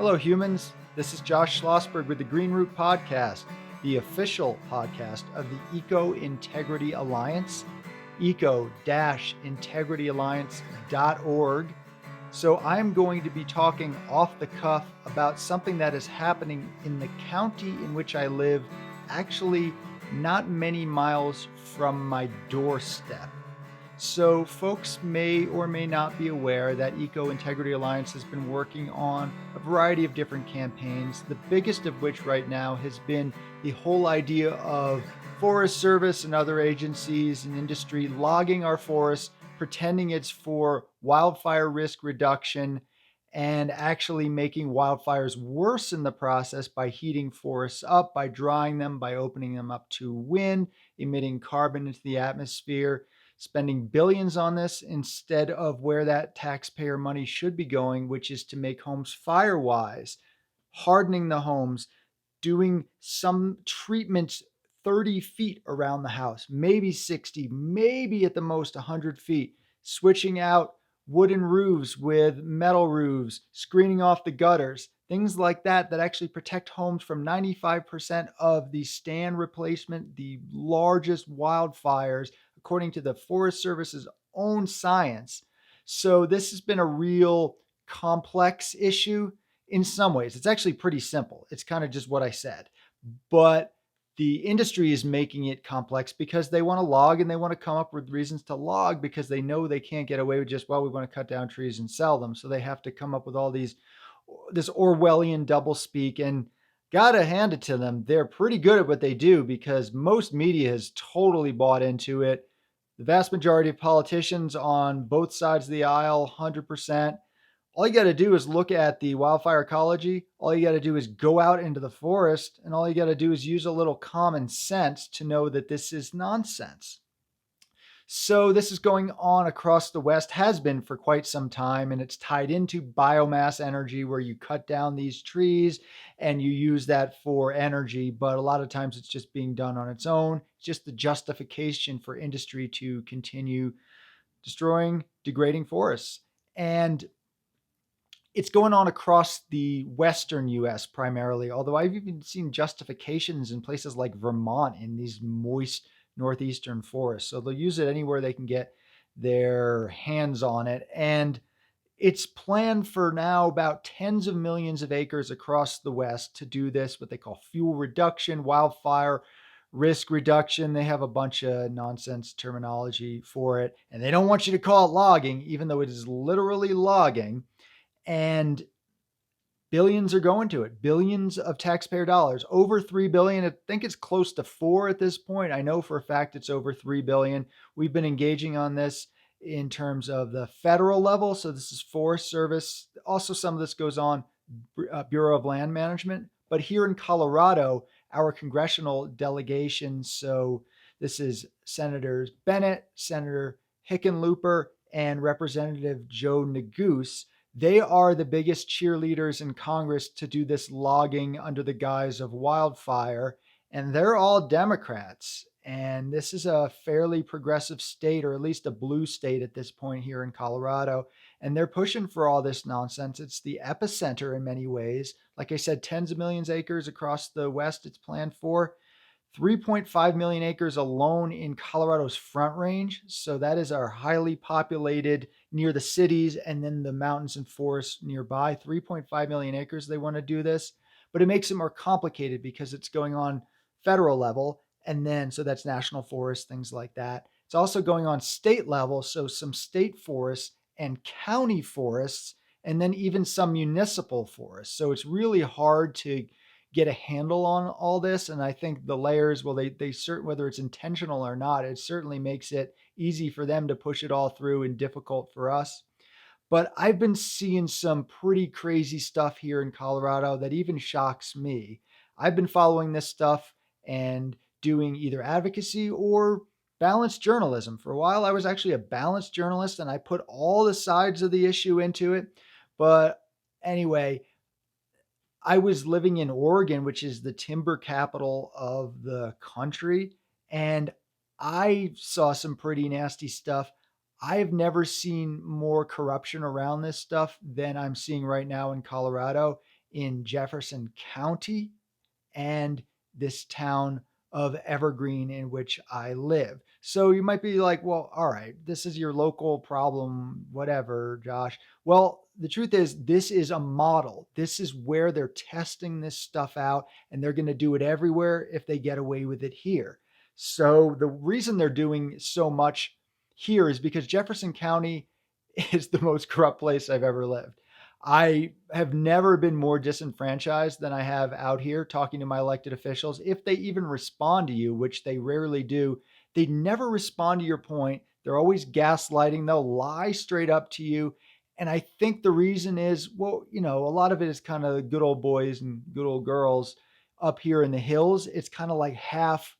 Hello, humans. This is Josh Schlossberg with the Green Root Podcast, the official podcast of the Eco Integrity Alliance, eco-integrityalliance.org. So I'm going to be talking off the cuff about something that is happening in the county in which I live, actually not many miles from my doorstep. So folks may or may not be aware that Eco Integrity Alliance has been working on a variety of different campaigns, the biggest of which right now has been the whole idea of Forest Service and other agencies and industry logging our forests, pretending it's for wildfire risk reduction, and actually making wildfires worse in the process by heating forests up, by drying them, by opening them up to wind, emitting carbon into the atmosphere, spending billions on this instead of where that taxpayer money should be going, which is to make homes fire wise, hardening the homes, doing some treatments 30 feet around the house, maybe 60, maybe at the most 100 feet, switching out wooden roofs with metal roofs, screening off the gutters, things like that actually protect homes from 95% of the stand replacement, the largest wildfires, according to the Forest Service's own science. So this has been a real complex issue in some ways. It's actually pretty simple. It's kind of just what I said. But the industry is making it complex because they want to log and they want to come up with reasons to log because they know they can't get away with just, well, we want to cut down trees and sell them. So they have to come up with all this Orwellian doublespeak, and gotta hand it to them. They're pretty good at what they do because most media has totally bought into it. The vast majority of politicians on both sides of the aisle, 100%. All you got to do is look at the wildfire ecology. All you got to do is go out into the forest, and all you got to do is use a little common sense to know that this is nonsense. So this is going on across the West, has been for quite some time, and it's tied into biomass energy where you cut down these trees and you use that for energy. But a lot of times it's just being done on its own. It's just the justification for industry to continue destroying, degrading forests. And it's going on across the Western US primarily, although I've even seen justifications in places like Vermont in these moist northeastern forests. So they'll use it anywhere they can get their hands on it. And it's planned for now about tens of millions of acres across the West to do this, what they call fuel reduction, wildfire risk reduction. They have a bunch of nonsense terminology for it. And they don't want you to call it logging, even though it is literally logging. And billions are going to it, billions of taxpayer dollars, over 3 billion. I think it's close to 4 at this point. I know for a fact it's over 3 billion. We've been engaging on this in terms of the federal level. So this is Forest Service. Also, some of this goes on Bureau of Land Management. But here in Colorado, our congressional delegation, so this is Senators Bennett, Senator Hickenlooper, and Representative Joe Neguse. They are the biggest cheerleaders in Congress to do this logging under the guise of wildfire, and they're all Democrats. And this is a fairly progressive state, or at least a blue state at this point here in Colorado. And they're pushing for all this nonsense. It's the epicenter in many ways. Like I said, tens of millions of acres across the West it's planned for. 3.5 million acres alone in Colorado's Front Range. So that is our highly populated near the cities and then the mountains and forests nearby. 3.5 million acres they want to do this, but it makes it more complicated because it's going on federal level. And then, so that's national forests, things like that. It's also going on state level. So some state forests and county forests, and then even some municipal forests. So it's really hard to get a handle on all this. And I think the layers, well, they certain, whether it's intentional or not, it certainly makes it easy for them to push it all through and difficult for us. But I've been seeing some pretty crazy stuff here in Colorado that even shocks me. I've been following this stuff and doing either advocacy or balanced journalism. For a while, I was actually a balanced journalist and I put all the sides of the issue into it. But anyway, I was living in Oregon, which is the timber capital of the country, and I saw some pretty nasty stuff. I've never seen more corruption around this stuff than I'm seeing right now in Colorado. in Jefferson County and this town of Evergreen in which I live. So you might be like, well, all right, this is your local problem, whatever, Josh. Well, the truth is, this is a model. This is where they're testing this stuff out, and they're going to do it everywhere if they get away with it here. So the reason they're doing so much here is because Jefferson County is the most corrupt place I've ever lived. I have never been more disenfranchised than I have out here talking to my elected officials. If they even respond to you, which they rarely do, they never respond to your point. They're always gaslighting. They'll lie straight up to you. And I think the reason is, well, a lot of it is kind of good old boys and good old girls up here in the hills. It's kind of like half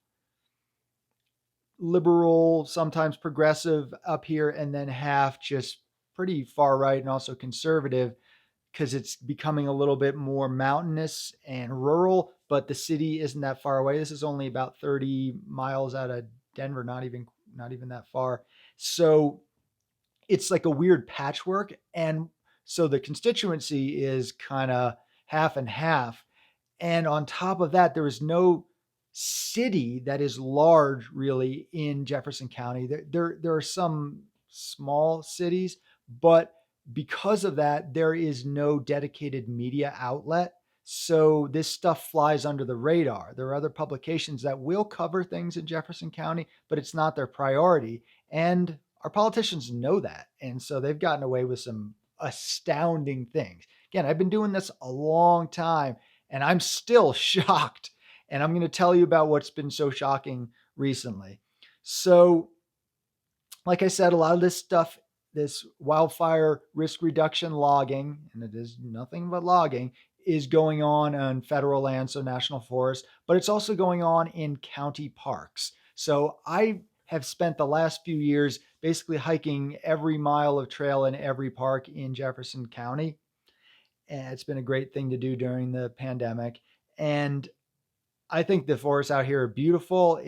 liberal, sometimes progressive up here, and then half just pretty far right and also conservative, because it's becoming a little bit more mountainous and rural, but the city isn't that far away. This is only about 30 miles out of Denver, not even that far. So it's like a weird patchwork. And so the constituency is kind of half and half. And on top of that, there is no city that is large really in Jefferson County. There are some small cities, but because of that, there is no dedicated media outlet. So this stuff flies under the radar. There are other publications that will cover things in Jefferson County, but it's not their priority. And our politicians know that. And so they've gotten away with some astounding things. Again, I've been doing this a long time, and I'm still shocked. And I'm going to tell you about what's been so shocking recently. So, like I said, a lot of this stuff, this wildfire risk reduction logging, and it is nothing but logging, is going on federal land, so national forest, but it's also going on in county parks. So I have spent the last few years basically hiking every mile of trail in every park in Jefferson County. And it's been a great thing to do during the pandemic. And I think the forests out here are beautiful.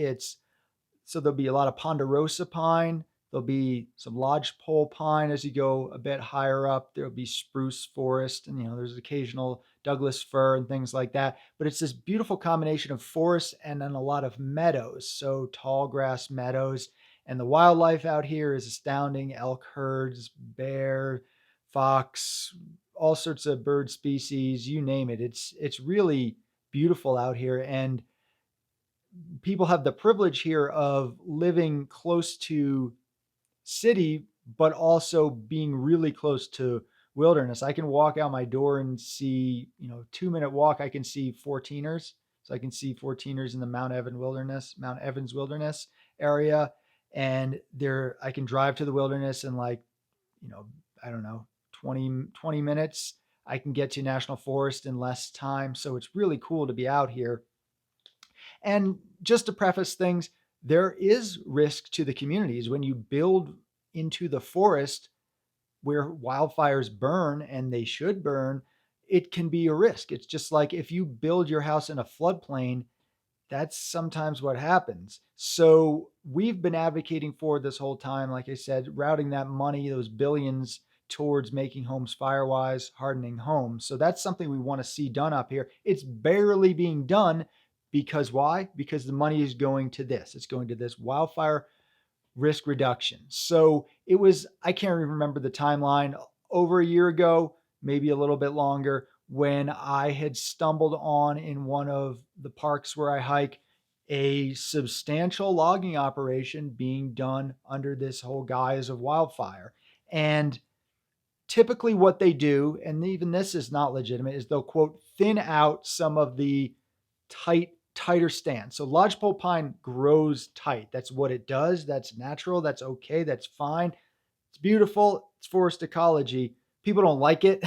So there'll be a lot of ponderosa pine. There'll be some lodgepole pine as you go a bit higher up. There'll be spruce forest, and there's occasional Douglas fir and things like that. But it's this beautiful combination of forest and then a lot of meadows, so tall grass meadows. And the wildlife out here is astounding: elk herds, bear, fox, all sorts of bird species, you name it. It's really beautiful out here, and people have the privilege here of living close to city, but also being really close to wilderness. I can walk out my door and see, 2-minute walk, I can see 14ers. So I can see 14ers in the Mount Evans Wilderness area. And there, I can drive to the wilderness in I don't know, 20 minutes. I can get to national forest in less time. So it's really cool to be out here. And just to preface things, there is risk to the communities when you build into the forest where wildfires burn, and they should burn. It can be a risk. It's just like if you build your house in a floodplain, that's sometimes what happens. So we've been advocating for this whole time, like I said, routing that money, those billions, towards making homes firewise, hardening homes. So that's something we want to see done up here. It's barely being done. Because why? Because the money is going to this. It's going to this wildfire risk reduction. So it was, I can't even remember the timeline, over a year ago, maybe a little bit longer, when I had stumbled on in one of the parks where I hike a substantial logging operation being done under this whole guise of wildfire. And typically what they do, and even this is not legitimate, is they'll quote thin out some of the tighter stands. So lodgepole pine grows tight. That's what it does. That's natural. That's okay. That's fine. It's beautiful. It's forest ecology. People don't like it.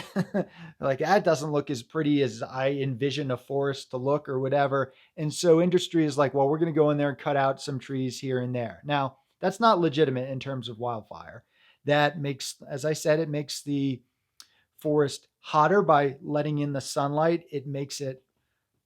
Like, that doesn't look as pretty as I envision a forest to look or whatever. And so industry is like, well, we're going to go in there and cut out some trees here and there. Now, that's not legitimate in terms of wildfire. That makes, as I said, it makes the forest hotter by letting in the sunlight. It makes it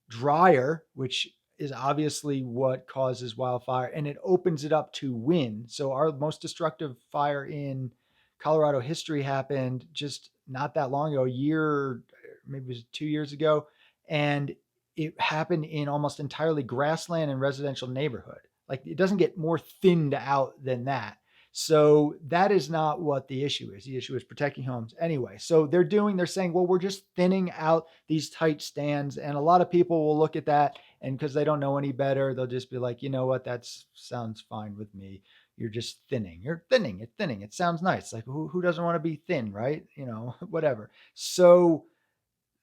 drier, which is obviously what causes wildfire, and it opens it up to wind. So our most destructive fire in Colorado history happened just not that long ago, a year, maybe it was 2 years ago, and it happened in almost entirely grassland and residential neighborhood. Like it doesn't get more thinned out than that. So that is not what the issue is. The issue is protecting homes anyway. So they're saying, well, we're just thinning out these tight stands. And a lot of people will look at that, and because they don't know any better, they'll just be like, you know what, that sounds fine with me. You're just thinning. You're thinning. It's thinning. It sounds nice. Like who doesn't want to be thin, right? Whatever. So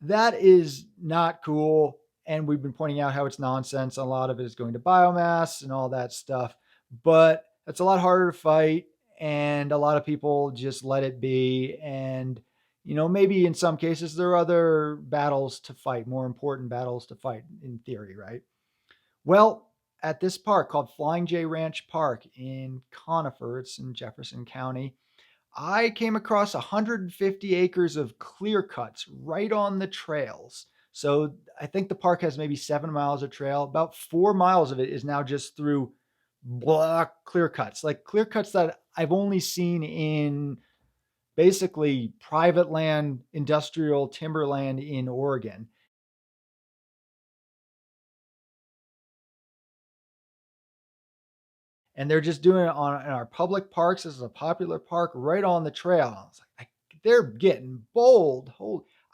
that is not cool. And we've been pointing out how it's nonsense. A lot of it is going to biomass and all that stuff. But it's a lot harder to fight. And a lot of people just let it be. And, maybe in some cases there are other battles to fight, more important battles to fight in theory, right? Well, at this park called Flying J Ranch Park in Conifer, it's in Jefferson County, I came across 150 acres of clear cuts right on the trails. So I think the park has maybe 7 miles of trail. About 4 miles of it is now just through block clear cuts, like clear cuts that I've only seen in basically private land, industrial timberland in Oregon. And they're just doing it in our public parks. This is a popular park right on the trail. I was like, they're getting bold.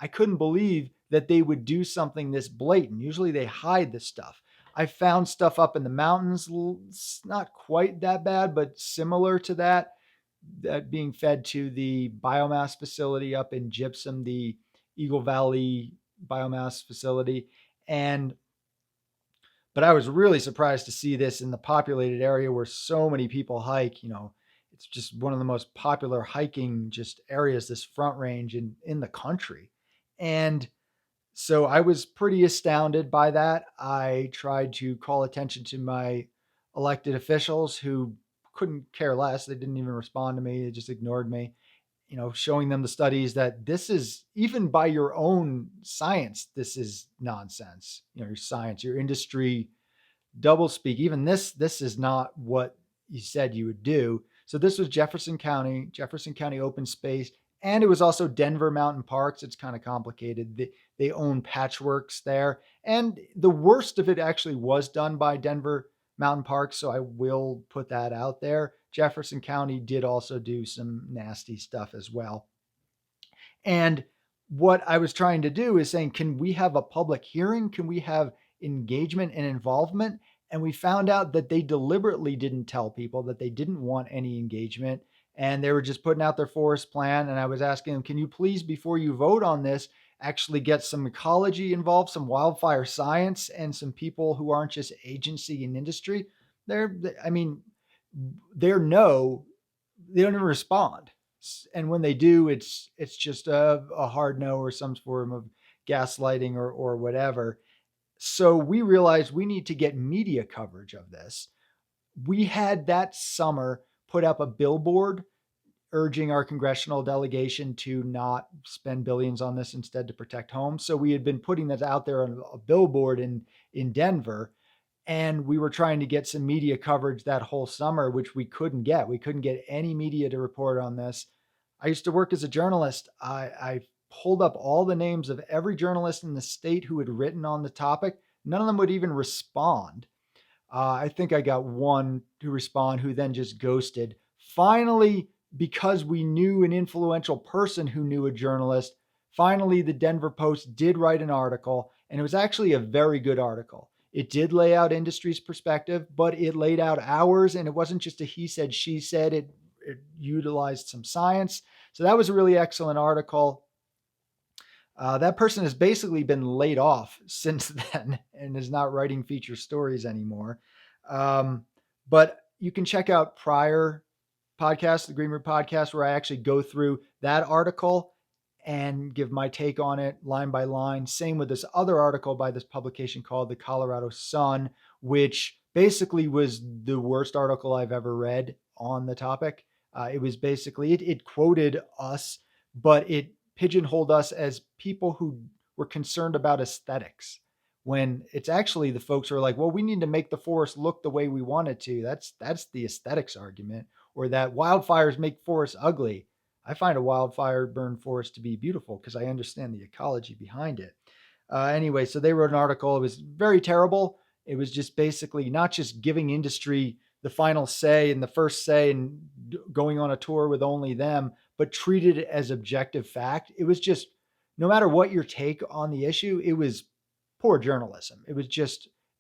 I couldn't believe that they would do something this blatant. Usually they hide this stuff. I found stuff up in the mountains. It's not quite that bad, but similar to that being fed to the biomass facility up in Gypsum, the Eagle Valley biomass facility. But I was really surprised to see this in the populated area where so many people hike. It's just one of the most popular hiking just areas, this Front Range in the country. And so I was pretty astounded by that. I tried to call attention to my elected officials who couldn't care less. They didn't even respond to me. They just ignored me, showing them the studies that this is, even by your own science, this is nonsense. Your science, your industry double speak. Even this is not what you said you would do. So this was Jefferson County open space, and it was also Denver Mountain Parks. It's kind of complicated. They own patchworks there, and the worst of it actually was done by Denver Mountain Parks. So I will put that out there. Jefferson County did also do some nasty stuff as well. And what I was trying to do is saying, can we have a public hearing? Can we have engagement and involvement? And we found out that they deliberately didn't tell people that they didn't want any engagement. And they were just putting out their forest plan. And I was asking them, can you please, before you vote on this, actually get some ecology involved, some wildfire science, and some people who aren't just agency and industry? I mean, they don't even respond. And when they do, it's just a hard no or some form of gaslighting or whatever. So we realized we need to get media coverage of this. We had that summer put up a billboard urging our congressional delegation to not spend billions on this, instead to protect homes. So we had been putting that out there on a billboard in Denver. And we were trying to get some media coverage that whole summer, which we couldn't get. We couldn't get any media to report on this. I used to work as a journalist. I pulled up all the names of every journalist in the state who had written on the topic. None of them would even respond. I think I got one to respond who then just ghosted. Finally, because we knew an influential person who knew a journalist, finally the Denver Post did write an article, and it was actually a very good article. It did lay out industry's perspective, but it laid out ours, and it wasn't just a he said, she said. It utilized some science. So that was a really excellent article. That person has basically been laid off since then and is not writing feature stories anymore. But you can check out prior podcasts, the Green Room podcast, where I actually go through that article and give my take on it line by line. Same with this other article by this publication called the Colorado Sun, which basically was the worst article I've ever read on the topic. It was basically, it quoted us, but it pigeonholed us as people who were concerned about aesthetics, when it's actually the folks who are like, well, we need to make the forest look the way we want it to. That's the aesthetics argument, or that wildfires make forests ugly. I find a wildfire burn forest to be beautiful because I understand the ecology behind it. Anyway, so they wrote an article. It was very terrible. It was just basically not just giving industry the final say and the first say and going on a tour with only them, but treated it as objective fact. It was just, no matter what your take on the issue, it was poor journalism. It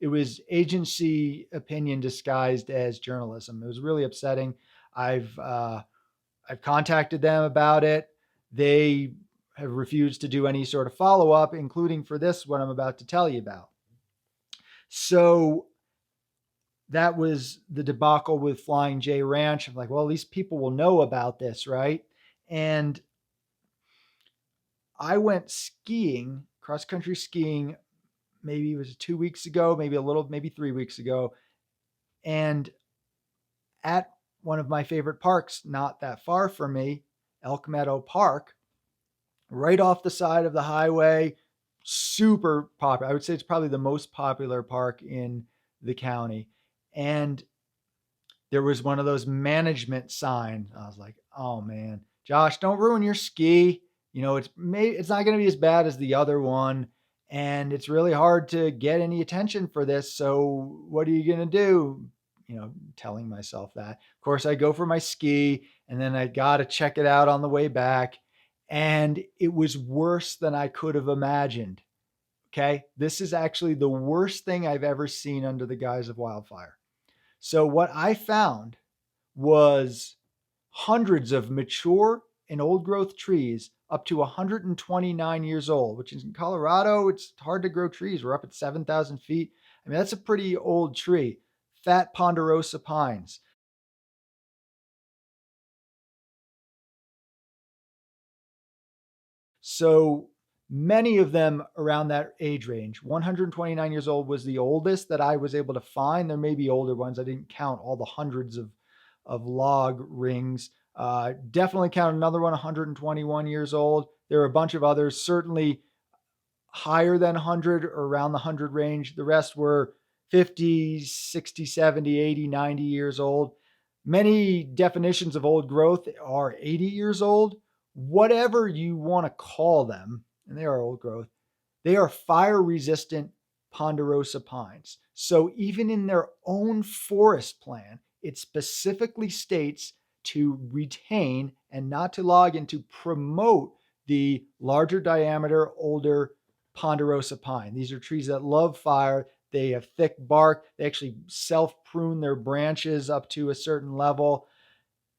was agency opinion disguised as journalism. It was really upsetting. I've uh, I've contacted them about it. They have refused to do any sort of follow up, including for this, what I'm about to tell you about. So that was the debacle with Flying J Ranch. I'm like, well, at least people will know about this, right? And I went skiing, cross country skiing, maybe it was 2 weeks ago, maybe 3 weeks ago. And at one of my favorite parks, not that far from me, Elk Meadow Park, right off the side of the highway, super popular. I would say it's probably the most popular park in the county. And there was one of those management signs. I was like, oh man, Josh, don't ruin your ski. It's not going to be as bad as the other one. And it's really hard to get any attention for this. So what are you going to do? Telling myself that. Of course, I go for my ski and then I got to check it out on the way back. And it was worse than I could have imagined. Okay. This is actually the worst thing I've ever seen under the guise of wildfire. So, what I found was hundreds of mature and old growth trees up to 129 years old, which is in Colorado. It's hard to grow trees. We're up at 7,000 feet. I mean, that's a pretty old tree. Fat ponderosa pines. So many of them around that age range. 129 years old was the oldest that I was able to find. There may be older ones. I didn't count all the hundreds of log rings. Definitely count another one, 121 years old. There are a bunch of others, certainly higher than 100 or around the 100 range. The rest were 50, 60, 70, 80, 90 years old. Many definitions of old growth are 80 years old. Whatever you want to call them, and they are old growth, they are fire resistant ponderosa pines. So even in their own forest plan, it specifically states to retain and not to log and to promote the larger diameter, older ponderosa pine. These are trees that love fire. They have thick bark. They actually self prune their branches up to a certain level.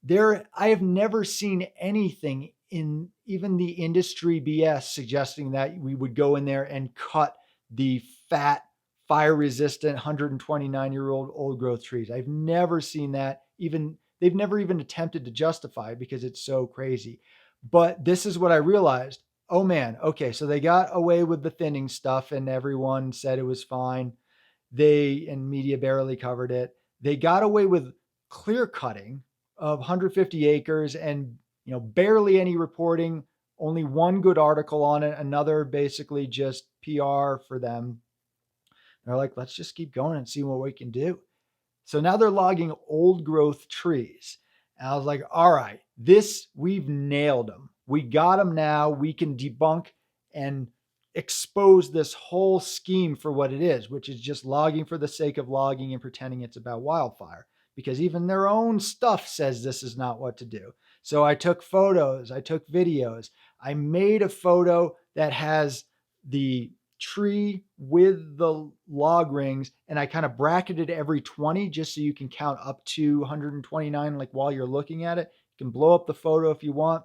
I have never seen anything in even the industry BS suggesting that we would go in there and cut the fat, fire resistant 129-year-old old growth trees. I've never seen that. Even they've never even attempted to justify it because it's so crazy. But this is what I realized. Oh man, okay, so they got away with the thinning stuff and everyone said it was fine. And media barely covered it. They got away with clear cutting of 150 acres and barely any reporting, only one good article on it, another basically just PR for them. They're like, let's just keep going and see what we can do. So now they're logging old growth trees. And I was like, all right, we've nailed them. We got them now. We can debunk and expose this whole scheme for what it is, which is just logging for the sake of logging and pretending it's about wildfire, because even their own stuff says this is not what to do. So I took photos, I took videos. I made a photo that has the tree with the log rings, and I kind of bracketed every 20 just so you can count up to 129 like while you're looking at it. You can blow up the photo if you want.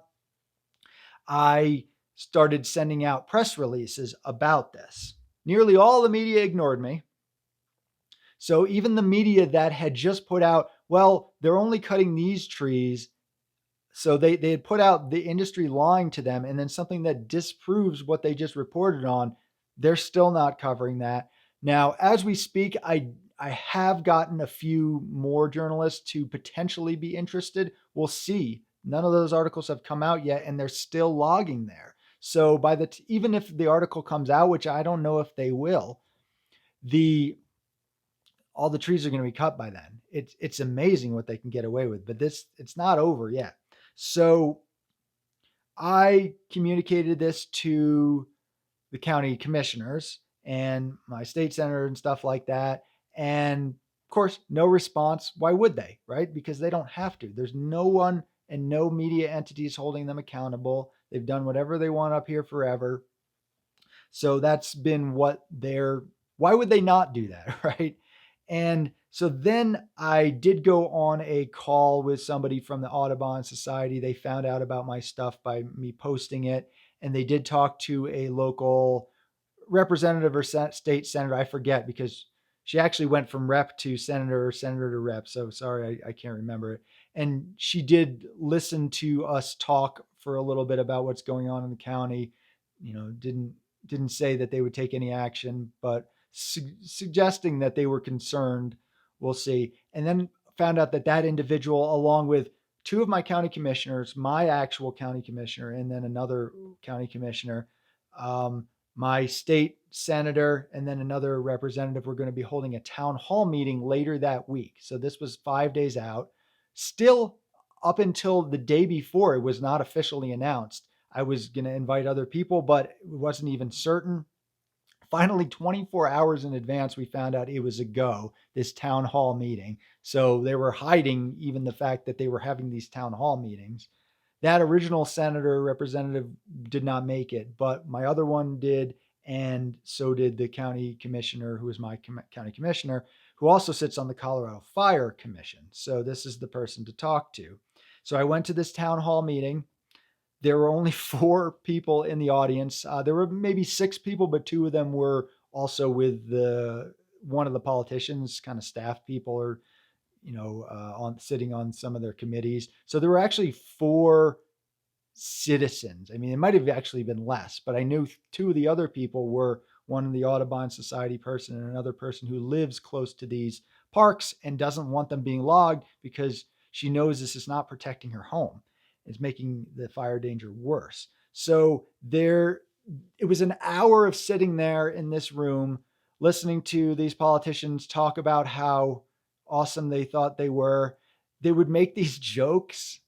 I started sending out press releases about this. Nearly all the media ignored me. So even the media that had just put out, well, they're only cutting these trees. So they had put out the industry lying to them, and then something that disproves what they just reported on, they're still not covering that. Now, as we speak, I have gotten a few more journalists to potentially be interested. We'll see. None of those articles have come out yet, and they're still logging there. So even if the article comes out, which I don't know if they will, all the trees are going to be cut by then. It's amazing what they can get away with, but it's not over yet. So I communicated this to the county commissioners and my state senator and stuff like that. And of course, no response. Why would they? Right? Because they don't have to. There's no one and no media entities holding them accountable. They've done whatever they want up here forever. So that's been what they're, why would they not do that? Right. And so then I did go on a call with somebody from the Audubon Society. They found out about my stuff by me posting it. And they did talk to a local representative or state senator. I forget because she actually went from rep to senator or senator to rep. So sorry, I can't remember it. And she did listen to us talk for a little bit about what's going on in the county. Didn't say that they would take any action, but suggesting that they were concerned. We'll see. And then found out that that individual, along with two of my county commissioners, my actual county commissioner, and then another county commissioner, my state senator, and then another representative, were going to be holding a town hall meeting later that week. So this was 5 days out. Still, up until the day before, it was not officially announced. I was going to invite other people, but it wasn't even certain. Finally, 24 hours in advance, we found out it was a go, this town hall meeting. So they were hiding even the fact that they were having these town hall meetings. That original senator representative did not make it, but my other one did. And so did the county commissioner, who is my county commissioner, who also sits on the Colorado Fire Commission. So this is the person to talk to. So I went to this town hall meeting. There were only 4 people in the audience. There were maybe 6 people, but 2 of them were also with one of the politicians, kind of staff people, or on sitting on some of their committees. So there were actually 4 citizens. I mean, it might have actually been less, but I knew 2 of the other people were one of the Audubon Society person and another person who lives close to these parks and doesn't want them being logged because she knows this is not protecting her home. It's making the fire danger worse. So it was an hour of sitting there in this room, listening to these politicians talk about how awesome they thought they were. They would make these jokes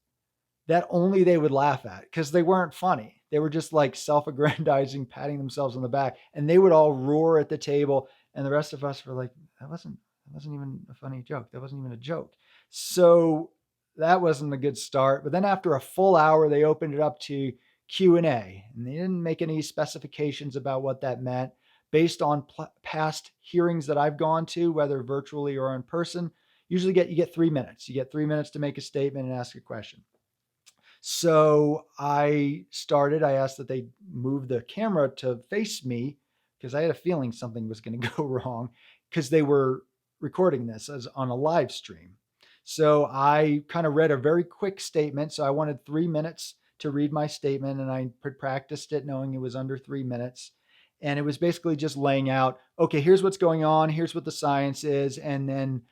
that only they would laugh at because they weren't funny. They were just like self-aggrandizing, patting themselves on the back, and they would all roar at the table. And the rest of us were like, that wasn't even a funny joke. That wasn't even a joke. So that wasn't a good start. But then after a full hour, they opened it up to Q&A, and they didn't make any specifications about what that meant. Based on past hearings that I've gone to, whether virtually or in person, usually you get 3 minutes. You get 3 minutes to make a statement and ask a question. So I asked that they move the camera to face me because I had a feeling something was going to go wrong because they were recording this as on a live stream. So I kind of read a very quick statement. So I wanted 3 minutes to read my statement, and I practiced it knowing it was under 3 minutes. And it was basically just laying out, okay, here's what's going on. Here's what the science is. And then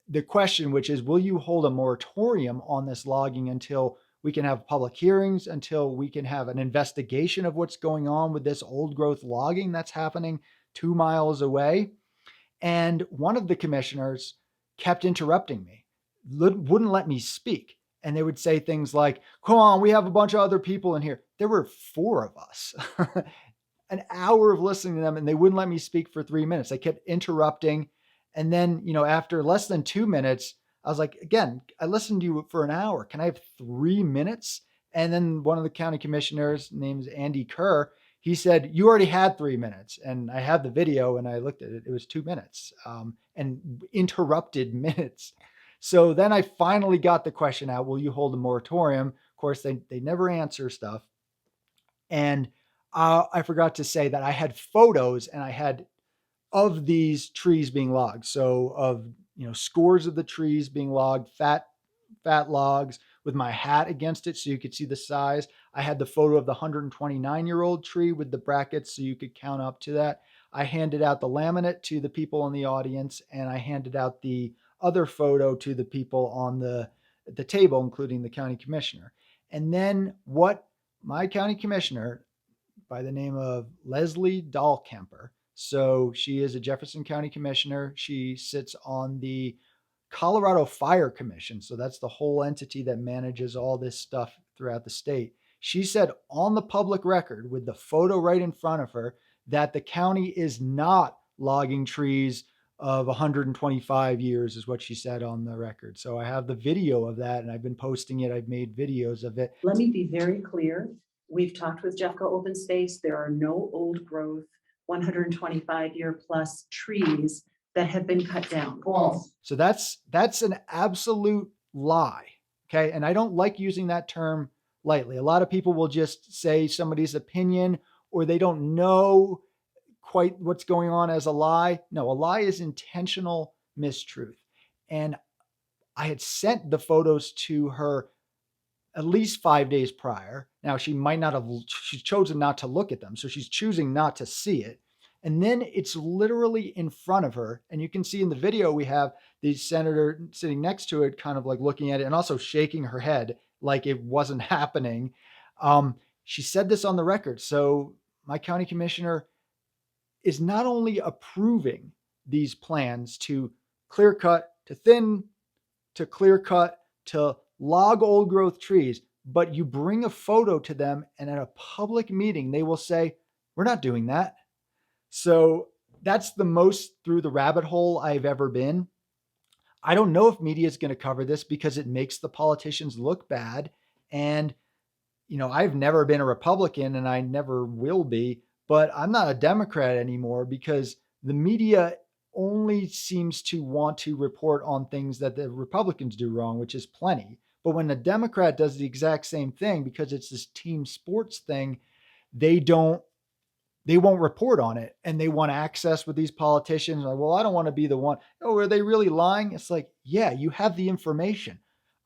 the question, which is, will you hold a moratorium on this logging until we can have public hearings, until we can have an investigation of what's going on with this old growth logging that's happening 2 miles away? And one of the commissioners kept interrupting me, wouldn't let me speak. And they would say things like, come on, we have a bunch of other people in here. There were 4 of us. An hour of listening to them, and they wouldn't let me speak for 3 minutes. They kept interrupting. And then, after less than 2 minutes, I was like, again, I listened to you for an hour. Can I have 3 minutes? And then one of the county commissioners, named Andy Kerr, he said, you already had 3 minutes. And I had the video and I looked at it. It was 2 minutes and interrupted minutes. So then I finally got the question out, will you hold a moratorium? Of course, they never answer stuff. And I forgot to say that I had photos and I had of these trees being logged. So of, scores of the trees being logged, fat logs, with my hat against it so you could see the size. I had the photo of the 129-year-old tree with the brackets so you could count up to that. I handed out the laminate to the people in the audience, and I handed out the other photo to the people on the table, including the county commissioner. And then what my county commissioner, by the name of Leslie Dahlkemper, so she is a Jefferson County commissioner. She sits on the Colorado Fire Commission. So that's the whole entity that manages all this stuff throughout the state. She said on the public record with the photo right in front of her that the county is not logging trees of 125 years, is what she said on the record. So I have the video of that and I've been posting it. I've made videos of it. Let me be very clear. We've talked with Jeffco Open Space. There are no old growth, 125-year plus trees that have been cut down. So that's an absolute lie. Okay. And I don't like using that term lightly. A lot of people will just say somebody's opinion or they don't know quite what's going on as a lie. No, a lie is intentional mistruth. And I had sent the photos to her at least 5 days prior. Now, she might not have, she's chosen not to look at them. So she's choosing not to see it. And then it's literally in front of her. And you can see in the video, we have the senator sitting next to it, kind of like looking at it and also shaking her head like it wasn't happening. She said this on the record. So my county commissioner is not only approving these plans to clear cut, to thin, to clear cut, to log old growth trees, but you bring a photo to them and at a public meeting, they will say, we're not doing that. So that's the most through the rabbit hole I've ever been. I don't know if media is going to cover this because it makes the politicians look bad. And, you know, I've never been a Republican and I never will be, but I'm not a Democrat anymore because the media only seems to want to report on things that the Republicans do wrong, which is plenty. But when a Democrat does the exact same thing, because it's this team sports thing, they won't report on it and they want access with these politicians. Like, well, I don't want to be the one. Oh, are they really lying? It's like, yeah, you have the information.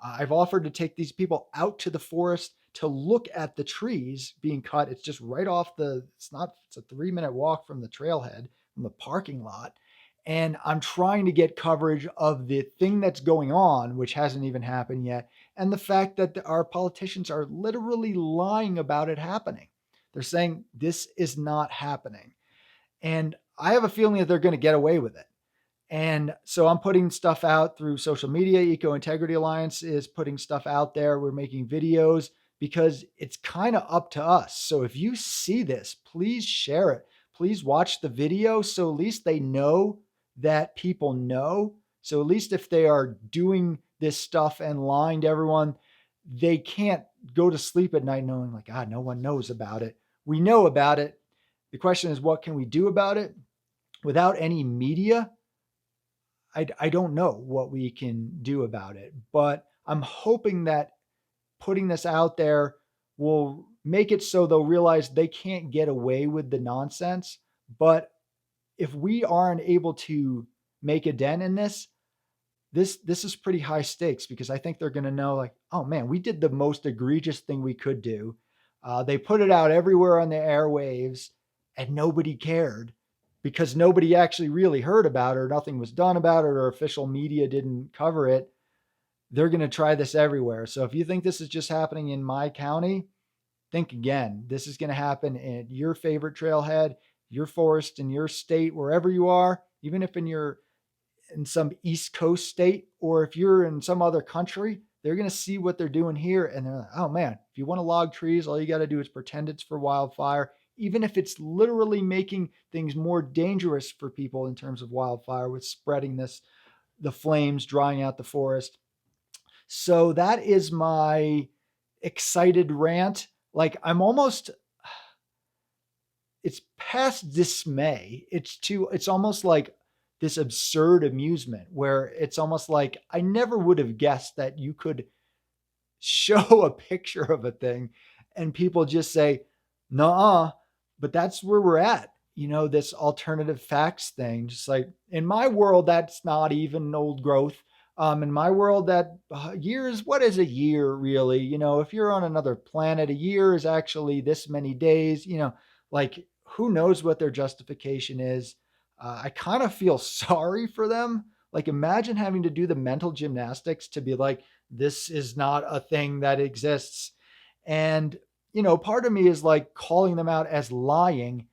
I've offered to take these people out to the forest to look at the trees being cut. It's just right off it's a 3-minute walk from the trailhead, from the parking lot. And I'm trying to get coverage of the thing that's going on, which hasn't even happened yet. And the fact that our politicians are literally lying about it happening. They're saying this is not happening. And I have a feeling that they're going to get away with it. And so I'm putting stuff out through social media. Eco Integrity Alliance is putting stuff out there. We're making videos because it's kind of up to us. So if you see this, please share it. Please watch the video. So at least they know that people know. So at least if they are doing this stuff and lying to everyone, they can't go to sleep at night knowing like, God, no one knows about it. We know about it. The question is, what can we do about it? Without any media, I don't know what we can do about it. But I'm hoping that putting this out there will make it so they'll realize they can't get away with the nonsense. But if we aren't able to make a dent in this is pretty high stakes because I think they're going to know like, oh man, we did the most egregious thing we could do. They put it out everywhere on the airwaves and nobody cared because nobody actually really heard about it or nothing was done about it or official media didn't cover it. They're going to try this everywhere. So if you think this is just happening in my county, think again. This is going to happen at your favorite trailhead, your forest, in your state, wherever you are, even if you're in some East Coast state, or if you're in some other country, they're going to see what they're doing here. And they're like, oh man, if you want to log trees, all you got to do is pretend it's for wildfire, even if it's literally making things more dangerous for people in terms of wildfire with spreading the flames, drying out the forest. So that is my excited rant. Like it's past dismay. It's almost like this absurd amusement where it's almost like I never would have guessed that you could show a picture of a thing and people just say, "Nuh-uh," but that's where we're at. You know, this alternative facts thing, just like in my world, that's not even old growth. In my world, that years, what is a year really? You know, if you're on another planet, a year is actually this many days, you know, like who knows what their justification is. I kind of feel sorry for them. Like imagine having to do the mental gymnastics to be like, this is not a thing that exists. And, you know, part of me is like calling them out as lying.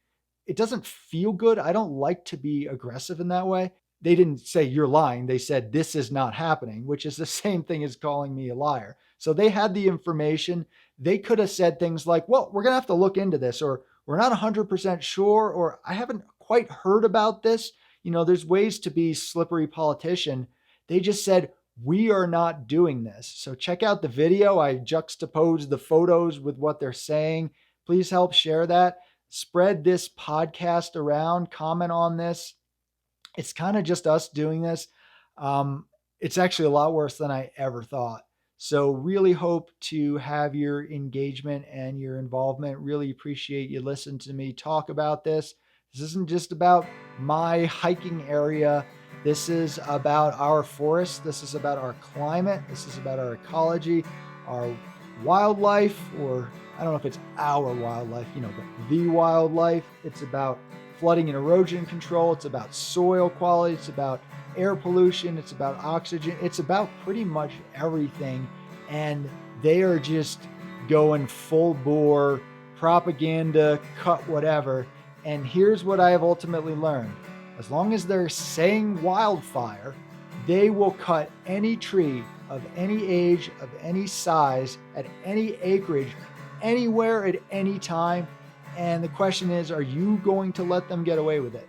It doesn't feel good. I don't like to be aggressive in that way. They didn't say you're lying. They said this is not happening, which is the same thing as calling me a liar. So they had the information. They could have said things like, well, we're going to have to look into this, or we're not 100% sure, or I haven't quite heard about this. There's ways to be slippery politician. They just said, we are not doing this. So check out the video. I juxtaposed the photos with what they're saying. Please help share that. Spread this podcast around, comment on this. It's kind of just us doing this. It's actually a lot worse than I ever thought. So really hope to have your engagement and your involvement. Really appreciate you listening to me talk about this. This isn't just about my hiking area. This is about our forest. This is about our climate. This is about our ecology, our wildlife, or I don't know if it's our wildlife, but the wildlife. It's about flooding and erosion control. It's about soil quality. It's about air pollution. It's about oxygen. It's about pretty much everything. And they are just going full bore propaganda, cut whatever. And here's what I have ultimately learned. As long as they're saying wildfire, they will cut any tree of any age, of any size, at any acreage, anywhere at any time. And the question is, are you going to let them get away with it?